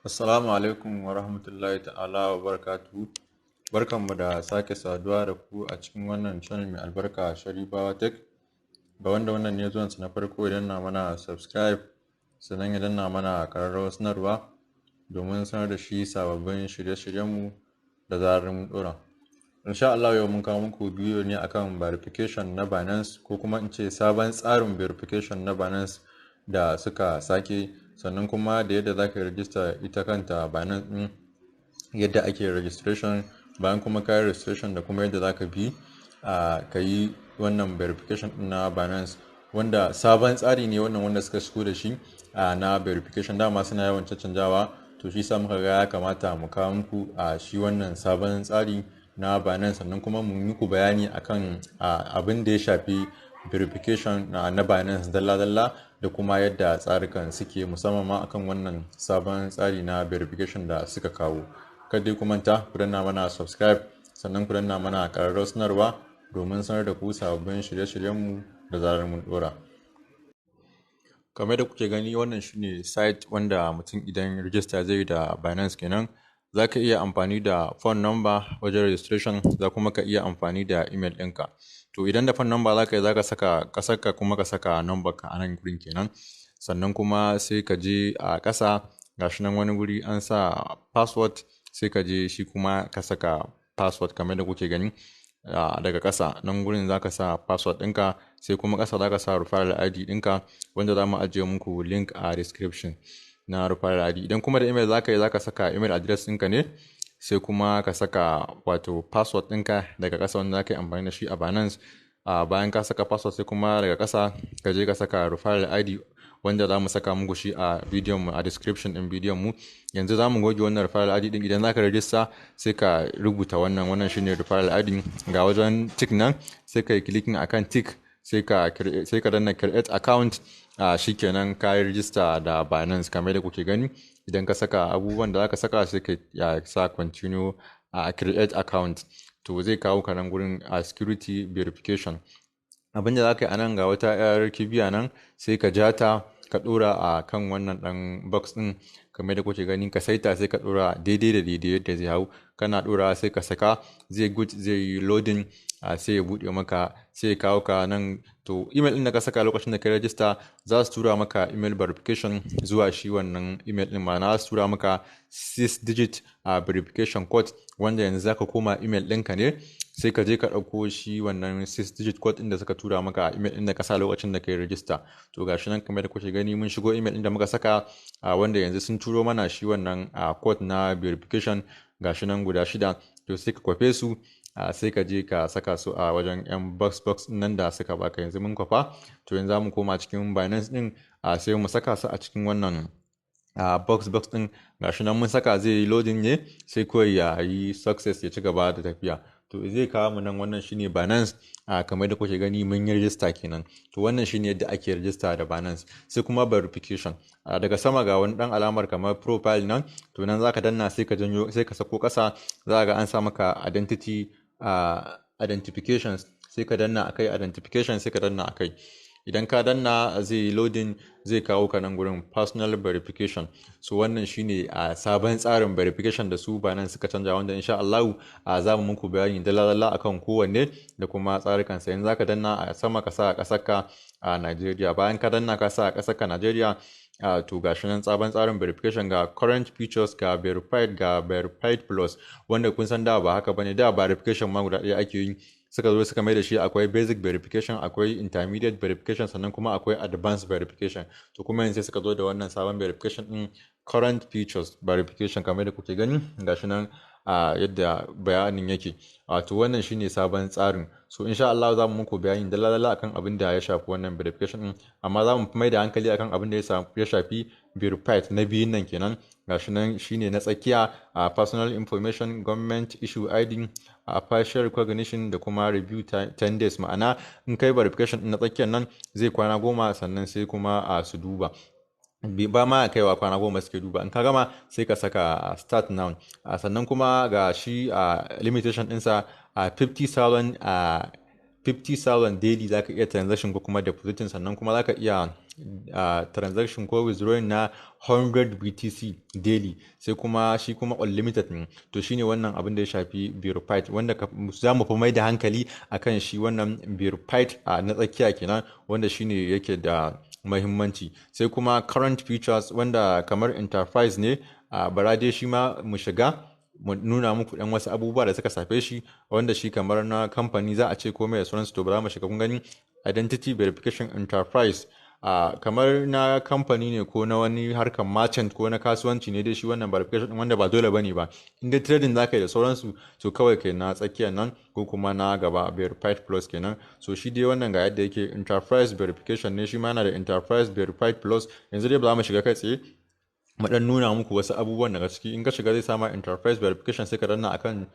Assalamu alaikum wa rahmatullahi ta'ala wa barakatuhu. Barkanmu da sake saduwa da ku a cikin wannan channel mai albarka Sharifawa Tech. Ga wanda wannan ne zuwansa na farko, idan na mana subscribe, sannan idan na mana ƙararrawar sanarwa domin sanar da shi sababbin shirye-shiryenmu da zarar mun ɗora. Insha Allah yau mun kawo muku bidiyo ne akan verification na Binance, ko kuma in ce sabon tsarin verification na Binance da suka sake, sannan kuma da yadda za ka rijista ita kanta Binance ɗin, yadda ake registration, bayan kuma kayan registration da kuma yadda za ka bi ka yi wannan verification ɗin na Binance, wanda sabon tsari ne wannan wanda suka shigo da shi na verification. Dama suna yawan cancanjawa, to shi sa muka ga ya kamata mu kawo muku shi wannan sabon tsari na Binance, sannan kuma mu muku bayani akan abin da ya shafi verification na Binance dalla-dalla, da kuma yadda tsarukan suke, musamman ma akan wannan sabon tsari na verification da suka kawo. Kada ku manta ku danna mana subscribe, sannan ku danna mana ƙararrawar sanarwa domin sanar da ku sababbin shirye-shiryenmu da zarar mun ɗora. Kamar da kuke gani, wannan shine site wanda mutum idan register zai yi da Binance kenan. Za ka iya amfani da phone number wajen registration, za kuma ka iya amfani da email ɗinka. To idan da phone number za ka saka ƙasarka, kuma ka saka number ka a nan gurin kenan. Sannan kuma sai ka je a ƙasa, gashi nan wani guri an sa password, sai ka je shi kuma ka saka password kamar da kuke gani. Daga ƙasa nan gurin za ka sa password ɗinka, sai kuma ƙasa za ka sa referral ID ɗinka, wanda za mu ajiye muku link a description na referral ID. Idan kuma da email za ka saka email address ɗinka ne, sai kuma ka saka wato password ɗinka daga ƙasa wanda za ka yi amfani da shi a Binance. Bayan ka saka password, sai kuma daga ƙasa ka je ka saka referral ID, wanda za mu saka muku shi a bidiyon mu, a description ɗin bidiyon mu. Yanzu za mu goge wannan referral ID ɗin. Idan za ka register, sai ka rubuta wannan shine referral ID. Ga wajen tick nan, sai ka yi clicking akan tick, sai ka danna create account. Shikenan ka yi register da Binance kamar da kuke gani. Idan ka saka abubuwan da za ka saka, sai ka sa continue create account, to zai kawo ka nan gurin security verification. Abin da za ka yi a nan, ga wata 'yar kibiya nan, sai ka ja ta ka ɗora a kan wannan ɗan box ɗin kamar da kuke gani. Ka saita, sai ka ɗora daidai da daidai yadda zai hau. Kana ɗora sai ka saka, zai yi loading, sai ya buɗe maka, sai ya kawo ka nan. To email ɗin da ka saka lokacin da ka register, za su tura maka email verification zuwa shi wannan email ɗin, ma'ana za su tura maka 6-digit verification code, wanda yanzu za ka koma email ɗinka ne, sai ka je ka ɗauko shi wannan 6-digit code ɗin da suka tura maka a email ɗin da ka sa lokacin da ka yi register. To gashi nan kamar da kuke gani, mun shigo email ɗin da muka saka, wanda yanzu sun turo mana shi wannan code na verification, gashi nan guda 6. To sai ka kwafe su, sai ka je ka saka su a wajen yan box nan da suka baka. Yanzu mun kwafa, to yanzu za mu koma cikin Binance ɗin, sai mu saka su a cikin wannan box ɗin. Gashi nan mun saka, zai yi loading ne, sai kawai ya yi success, ya ci gaba da tafiya. To zai kawo mu nan, wannan shine Binance. Kamar da kuke gani, mun yi register kenan. To wannan shine yadda ake register da Binance. Sai kuma verification, daga sama ga wani dan alamar kamar profile nan, to nan zaka danna, sai ka janyo, sai ka sako ƙasa, za ga an sa maka identity identifications, sai ka danna akai identification, sai ka danna akai. Idan ka danna, zai yi loading, zai kawo ka nan gurin personal verification. So wannan shine sabon tsarin verification da su Binance suka canja, wanda insha Allah za mu muku bayani dalla-dalla akan kowanne da kuma tsarukan sa. Yanzu zaka danna a sama, ka sa a ƙasarka a Nigeria. Bayan ka danna ka sa a ƙasarka Nigeria, to gashi nan sabon tsarin verification, ga current features, ga verified plus, wanda kun san da ba haka bane. Da verification ma guda ɗaya ake yi, suka zo suka mai da shi akwai basic verification, akwai intermediate verification, sannan kuma akwai advanced verification. To kuma yanzu suka zo da wannan sabon verification din, current features verification, kamar da kuke gani gashi nan yadda bayanin yake. To wannan shine sabon tsarin. So insha Allah za mu muku bayani dalla-dalla akan abin da ya shafi wannan verification din, amma za mu mai da hankali akan abin da ya shafi verified na biyun nan kenan. Gashi nan shine na tsakiya, personal information, government issue ID, facial recognition, da kuma review 10 days. Ma'ana in kai verification na tsakiyar nan, zai kwana 10, sannan sai kuma su duba. Ba ma kaiwa kwana 10 suke duba. In ka gama, sai ka saka start now. Sannan kuma ga shi limitation ɗinsa 50,000 daily za ka iya transaction ko kuma depositing, sannan kuma za ka iya transaction ko withdrawing na 100 BTC daily, sai kuma shi kuma unlimited ne. To shine wannan abin da ya shafi verified, wanda za mu fi mai da hankali akan shi wannan verified na tsakiya kenan, wanda shine yake da mahimmanci. Sai kuma current features, wanda kamar enterprise ne, bara dai shi ma mu shiga mu nuna muku ɗan wasu abubuwa da suka safe shi, wanda shi kamar na kamfani za a ce komai da sauransu. To bara mu shiga, kun gani identity verification enterprise, kamar na kamfani ne ko na wani harkar merchant ko na kasuwanci ne dai shi wannan verification wanda ba dole bane ba, inda trading zaka yi da sauransu to kawai kai na tsakiyar nan ko kuma na gaba verified plus kenan. So shi dai wannan ga yadda yake, enterprise verification ne, shi ma yana da enterprise verified plus. Yanzu dai ba za mu shiga kai tsaye mu dan nuna muku wasu abubuwan daga ciki. In ka shiga zai sama enterprise verification, sai ka danna akan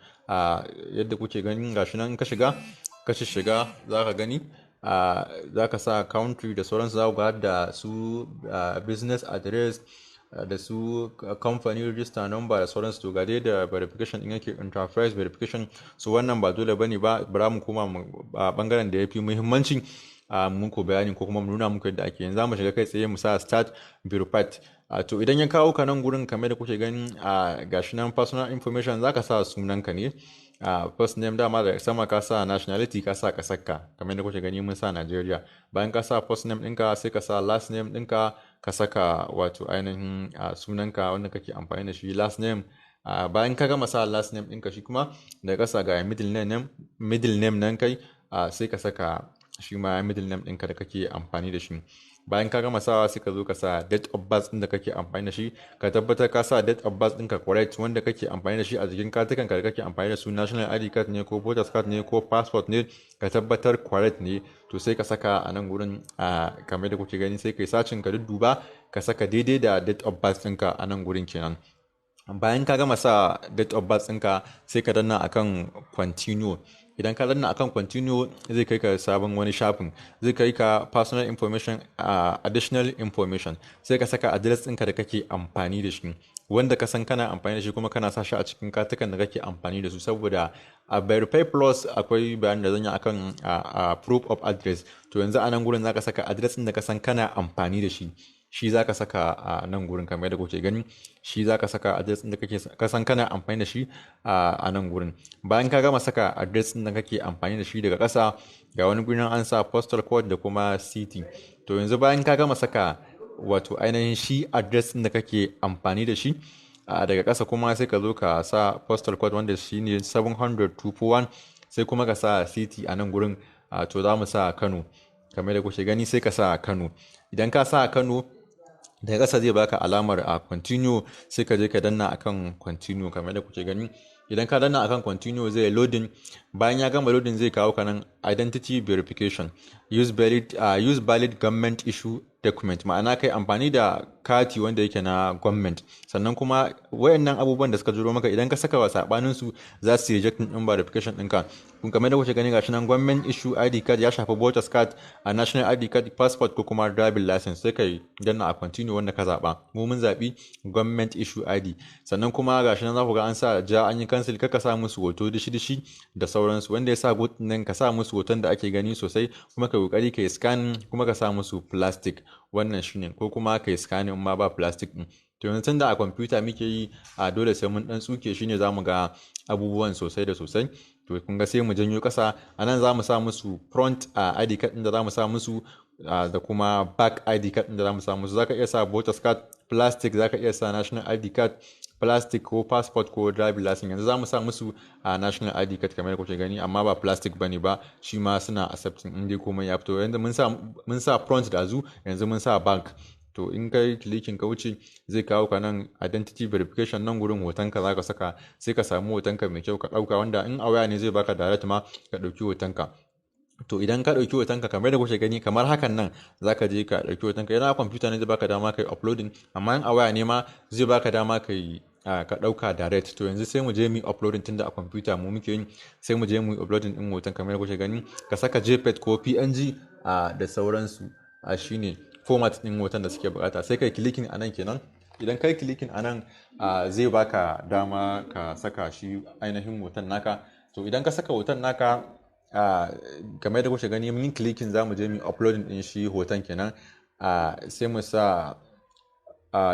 yadda kuke ganin gashi nan. In ka shiga za ka gani za ka sa country da sauransu, za ku ga da su business address da su company register number da sauransu. To ga dai da verification in yake enterprise verification. So wannan ba dole bane ba, bara mu koma bangaren da ya fi muhimmanci muku bayani ko kuma mu nuna muku yadda ake. Yanzu za mu shiga kai tsaye mu sa start verified. To idan ya kawo ka nan gurin kamar da kuke gani gashi nan personal information, za ka sa sunanka ne, first name, dama da sama ka sa nationality, ka sa kasarka kamar da kuke gani mun sa Nigeria. Bayan ka sa first name ɗinka sai ka sa last name ɗinka, ka saka wato ainihin sunanka wanda kake amfani da shi, last name. Bayan ka gama sa last name ɗinka, shi kuma da kasa ga middle name nan kai, sai ka saka shi ma middle name ɗinka da kake amfani da shi. Bayan ka gama sawa sai ka zo ka sa date of birth ɗin da kake amfani da shi, ka tabbatar ka sa date of birth ɗinka correct, wanda kake amfani da shi a jikin katukan ka da kake amfani da su, national ID card ne ko voters card ne ko passport ne, ka tabbatar correct ne. To sai ka saka a nan gurin kamar da kuke gani, sai kai sacin ka dudduba ka saka daidai da date of birth ɗinka a nan gurin kenan. Bayan ka gama sa date of birth ɗinka sai ka danna akan continue. Idan ka danna akan continue zai kai ka sabon wani shafin, zai kai ka personal information, additional information, sai ka saka address ɗinka da kake amfani da shi, wanda ka san kana amfani da shi kuma kana sa shi a cikin katukan da kake amfani da su. Saboda a verify plus akwai bayan da zan yi akan proof of address. To yanzu a nan gurin zaka saka address ɗin da ka san kana amfani da shi za ka saka a nan gurin kamar yadda kuke gani, shi za ka saka address ɗin da ka san kana amfani da shi a nan gurin. Bayan ka gama saka address ɗin da kake amfani da shi, daga ƙasa ga wani gurin an sa postal code da kuma city. To yanzu bayan ka gama saka wato ainihin shi address ɗin da kake amfani da shi, daga ƙasa kuma sai ka zo ka sa postal code wanda shi ne 700-241, sai kuma ka sa city a nan gurin. To za mu sa Kano kamar yadda kuke gani, sai ka sa Kano. Idan ka sa Kano, daga ƙasa zai baka alamar continue, sai ka je ka danna akan continue kamar da kuke gani. Idan ka danna akan continue zai loading. Bayan ya gama loading zai kawo ka nan identity verification, use valid government issue document, ma'ana kai amfani da kati wanda yake na government. Sannan kuma wayannan abubuwan da suka jiro maka, idan ka saka wa sabanin su za su yi rejecting din verification ɗinka. Kun kamar da kuke gani gashi nan government issue ID card ya shafi voters card, a national ID card, passport ko kuma driving license, sai kai danna a continue wanda ka zaba. Mu mun zabi government issue ID. Sannan kuma gashi nan za ku ga an sa ja, an yi cancel, ka sa musu hoto dishi da sauransu. Wanda ya sa good nan ka sa musu hoton da ake gani sosai, kuma ka kokari ka yi scan, kuma ka sa musu plastic. Wannan shine, ko kuma ka yi scanning ma ba plastic din. To yanzu tunda a kwamfuta muke yi, a dole sai mun dan tsuke shi ne zamu ga abubuwan sosai da sosai. To kun ga sai mu janyo kasa, anan zamu sa musu front ID card din da zamu sa musu, da kuma back ID card din da zamu sa musu. Zaka iya sa voters card plastic, zaka iya sa national ID card plastic ko passport ko driving license. Yanzu zamu sa musu national ID card kamar kuke gani, amma ba plastic bane ba, shi ma suna accepting in dai komai ya fito. Yanzu mun sa front da zu, yanzu mun sa back. To in kai clicking ka wuce zai kawo ka nan identity verification, nan gurin hotonka zaka saka, sai ka samu hotonka mai kyau ka dauka, wanda in a waya ne zai baka direct ma ka dauki hotonka. To idan ka dauki hotonka kamar da kuke gani, kamar hakan nan zaka je ka dauki hotonka. Idan a computer ne zai baka dama kai uploading, amma in a waya ne ma zai baka dama kai ka dauka direct. To yanzu sai mu je mu uploading, tunda a computer mu muke yin, sai mu je mu uploading din hoton kamar da kuke gani. Ka saka JPEG ko PNG da sauransu, shine format din hoton da suke bukata. Sai kai clicking anan kenan. Idan kai clicking anan zai baka dama ka saka shi ainihin hoton naka. To idan ka saka hoton naka kamar da kuke gani, mun clicking zamu je mu uploading din shi hoton kenan. sai mu sa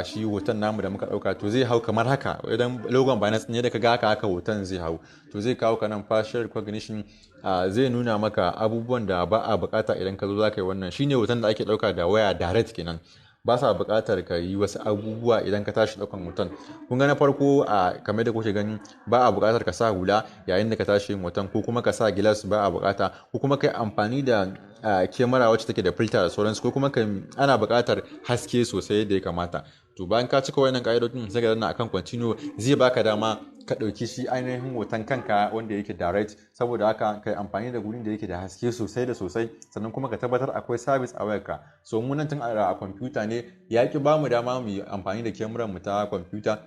shi hoton namu da muka dauka, to zai hau kamar haka. Idan logon Binance ne da ka ga haka hoton zai hau, to zai kawo ka nan facial recognition, zai nuna maka abubuwan da ba a bukata idan ka zo za ka yi wannan. Shine hoton da ake dauka da waya direct kenan, ba sa bukatar ka yi wasu abubuwa idan ka tashi daukan hoton. Kun ga na farko kamar da kuke gani, ba a bukatar ka sa hula yayin da ka tashi yin hoton, ko kuma ka sa gilas ba a bukata, ko kuma kai amfani da kyamara wacce take da filter da sauransu, ko kuma ana bukatar haske sosai yadda ya kamata. To bayan ka cika wannan ka'idodin sai ka danna akan continue, zai baka dama ka ɗauki shi ainihin hoton kanka wanda yake direct. Saboda haka kai amfani da gurin da yake da haske sosai da sosai, sannan kuma ka tabbatar akwai service a wayarka. So mu nan tun a kwamfuta ne ya ki bamu dama mu yi amfani da kyamarar mu ta kwamfuta,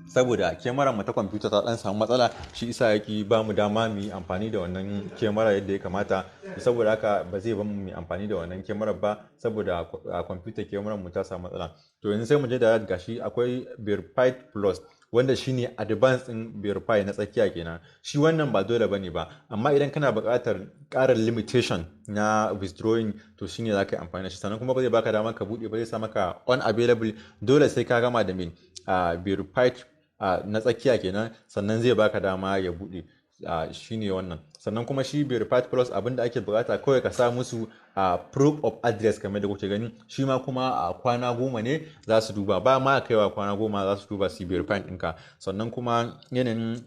saboda kyamarar mu ta kwamfuta ta dan samu matsala, shi isa yake ba mu dama mu yi amfani da wannan kyamara yadda ya kamata. Saboda haka ba zai bamu mu amfani da wannan kyamarar ba, saboda a kwamfuta kyamarar mu ta samu matsala. To yanzu sai mu je da gashi akwai verified plus, wanda shine advanced din verify na tsakiya kenan. Shi wannan ba dole bane ba, amma idan kana buƙatar ƙarin limitation na withdrawing, to shine zaka yi amfani da shi. Sannan kuma ba zai baka dama ka buɗe ba, zai sa maka unavailable, dole sai ka gama da verified na tsakiya kenan, sannan zai baka dama ya buɗe. Shine wannan. Sannan kuma shi verified plus abinda ake bukata kawai ka sa musu proof of address kamar da kuke gani. Shi ma kuma a kwana 10 ne za su duba, ba ma kaiwa kwana 10 za su duba su verify ɗinka. Sannan kuma yanayin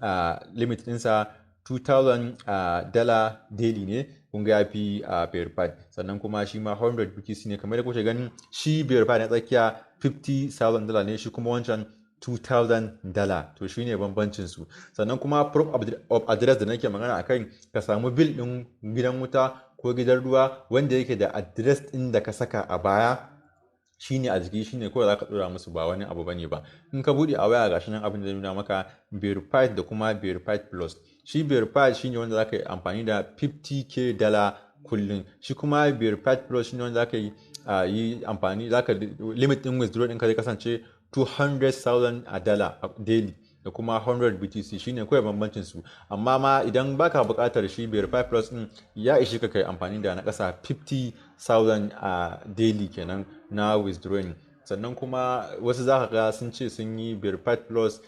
limit ɗinsa $2,000 daily ne, kun ga ya fi verified. Sannan kuma shi ma 100 BTC ne kamar da kuke gani. Shi verified na tsakiya $50,000 ne, shi kuma wancan $2,000. To shine bambancin su. Sannan kuma proof of address da nake magana akai, ka samu bill din gidan wuta ko gidan ruwa wanda yake da address din da ka saka a baya, shine a jiki, shine kawai zaka dora musu, ba wani abu bane ba. In ka bude a waya gashi nan abin da nuna maka verified da kuma verified plus. Shi verified shine wanda zaka yi amfani da $50,000 kullun. Shi kuma verified plus shine wanda zaka yi amfani, zaka limit din withdraw ɗinka zai kasance $200,000 daily, da kuma 100 BTC. shine kawai bambancin su. Amma ma idan baka buƙatar shi verified plus din, ya ishi ka kai amfani da na ƙasa 50,000 daily kenan na withdrawing. Sannan kuma wasu zaka ga sun ce sun yi verified plus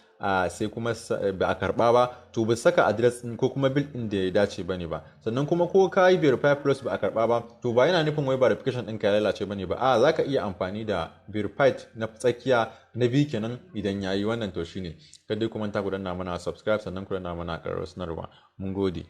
sai kuma ba a karba ba, to ba saka address din ko kuma bill din da ya dace bane ba. Sannan kuma ko ka yi verified plus ba a karba ba, to ba yana nufin wai verification ɗinka ya lalace bane ba. Zaka iya amfani da verified na tsakiya na biyu kenan idan yayi wannan. To shine, kada ku manta ku danna mana subscribe, sannan ku danna mana ƙararrawar sanarwa. Mun gode.